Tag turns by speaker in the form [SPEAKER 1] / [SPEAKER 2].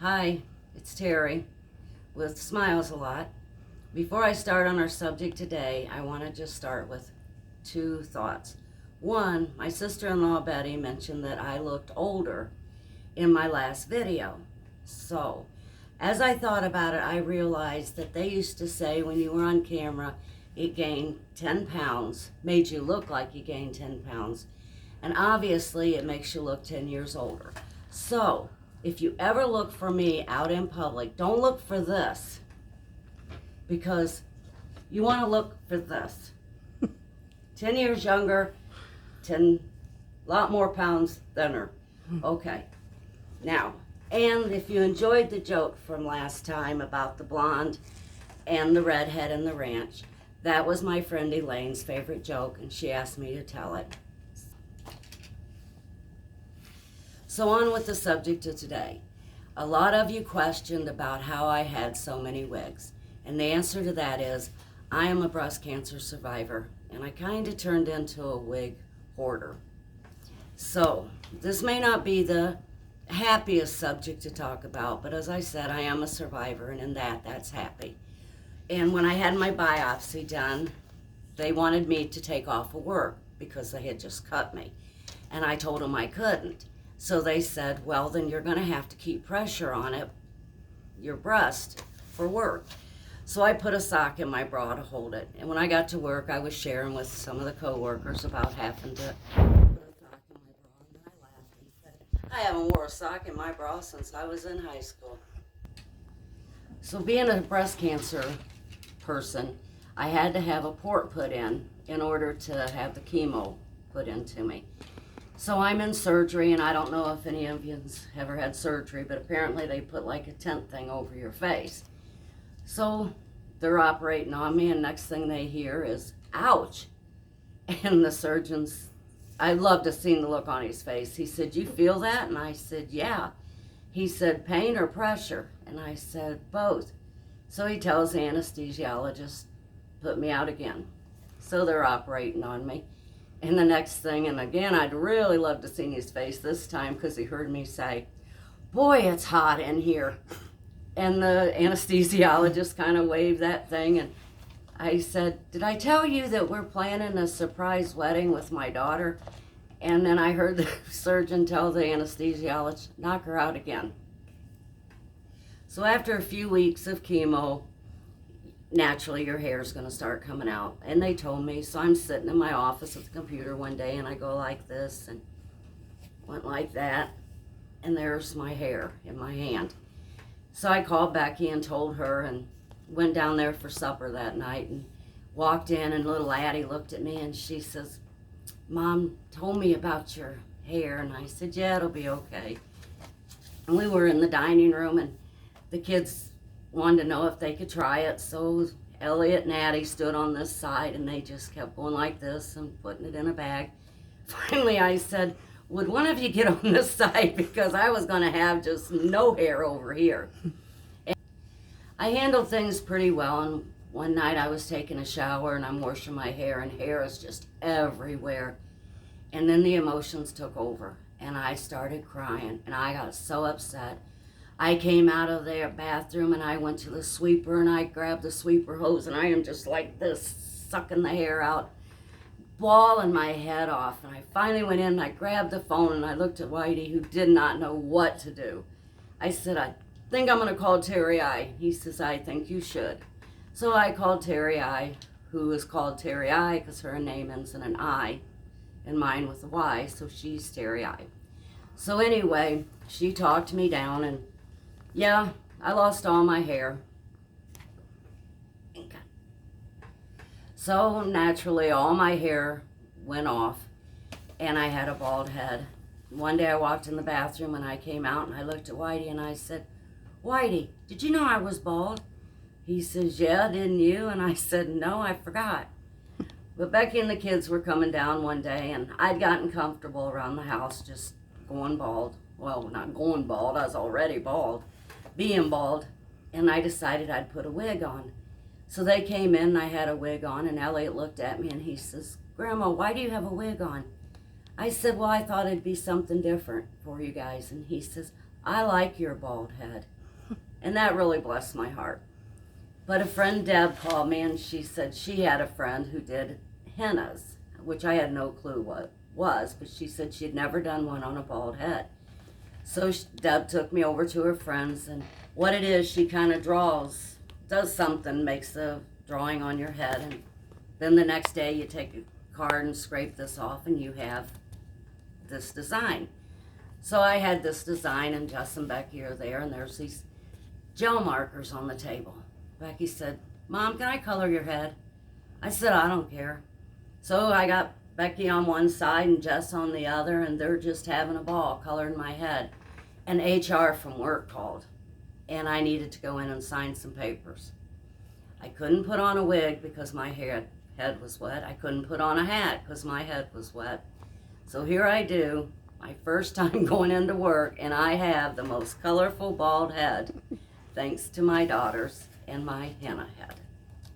[SPEAKER 1] Hi, it's Terry with Smilesalot. Before I start on our subject today, I want to just start with two thoughts. One, my sister-in-law Betty mentioned that I looked older in my last video. So, as I thought about it, I realized that they used to say when you were on camera, you gained 10 pounds, made you look like you gained 10 pounds. And obviously, it makes you look 10 years older. So, if you ever look for me out in public, don't look for this, because you want to look for this. 10 years younger, 10 lot more pounds thinner. Okay. Now, and if you enjoyed the joke from last time about the blonde and the redhead and the ranch, that was my friend Elaine's favorite joke, and she asked me to tell it. So on with the subject of today. A lot of you questioned about how I had so many wigs. And the answer to that is, I am a breast cancer survivor, and I kind of turned into a wig hoarder. So, this may not be the happiest subject to talk about, but as I said, I am a survivor, and in that's happy. And when I had my biopsy done, they wanted me to take off of work because they had just cut me. And I told them I couldn't. So they said, well, then you're going to have to keep pressure on it, your breast, for work. So I put a sock in my bra to hold it. And when I got to work, I was sharing with some of the coworkers about having to put a sock in my bra. And then I laughed and said, I haven't wore a sock in my bra since I was in high school. So being a breast cancer person, I had to have a port put in order to have the chemo put into me. So I'm in surgery, and I don't know if any of you's ever had surgery, but apparently they put like a tent thing over your face. So they're operating on me, and next thing they hear is, ouch. And the surgeon's, I loved to see the look on his face. He said, you feel that? And I said, yeah. He said, pain or pressure? And I said, both. So he tells the anesthesiologist, put me out again. So they're operating on me. And the next thing, and again, I'd really love to see his face this time because he heard me say, boy, it's hot in here. And the anesthesiologist kind of waved that thing, and I said, did I tell you that we're planning a surprise wedding with my daughter? And then I heard the surgeon tell the anesthesiologist, knock her out again. So after a few weeks of chemo, naturally your hair is going to start coming out. And they told me, so I'm sitting in my office at the computer one day, and I go like this and went like that, and there's my hair in my hand. So I called Becky and told her, and went down there for supper that night and walked in, and little Addie looked at me and she says, Mom told me about your hair. And I said, yeah, it'll be okay. And we were in the dining room, and the kids wanted to know if they could try it. So Elliot and Addie stood on this side, and they just kept going like this and putting it in a bag. Finally, I said, would one of you get on this side, because I was going to have just no hair over here. And I handled things pretty well, and one night I was taking a shower and I'm washing my hair, and hair is just everywhere. And then the emotions took over, and I started crying, and I got so upset. I came out of their bathroom, and I went to the sweeper, and I grabbed the sweeper hose, and I am just like this, sucking the hair out, bawling my head off. And I finally went in, and I grabbed the phone, and I looked at Whitey, who did not know what to do. I said, I think I'm going to call Terry I. He says, I think you should. So I called Terry I, who is called Terry I because her name ends in an I, and mine with a Y, so she's Terry I. So anyway, she talked me down, and yeah, I lost all my hair. So naturally, all my hair went off, and I had a bald head. One day I walked in the bathroom, and I came out, and I looked at Whitey, and I said, Whitey, did you know I was bald? He says, yeah, didn't you? And I said, no, I forgot. But Becky and the kids were coming down one day, and I'd gotten comfortable around the house just going bald. Well, not going bald, I was already bald. Being bald, and I decided I'd put a wig on. So they came in, and I had a wig on, and Elliot looked at me, and he says, Grandma, why do you have a wig on? I said, well, I thought it'd be something different for you guys. And he says, I like your bald head. And that really blessed my heart. But a friend, Deb, called me and she said she had a friend who did hennas, which I had no clue what was, but she said she had never done one on a bald head. So Deb took me over to her friends, and what it is, she kind of does something, makes a drawing on your head, and then the next day you take a card and scrape this off and you have this design. So I had this design, and Jess and Becky are there, and there's these gel markers on the table. Becky said, Mom, can I color your head? I said, I don't care. So I got Becky on one side and Jess on the other, and they're just having a ball coloring my head. And HR from work called, and I needed to go in and sign some papers. I couldn't put on a wig because my head was wet. I couldn't put on a hat because my head was wet. So here I do, my first time going into work, and I have the most colorful bald head, thanks to my daughters and my henna head.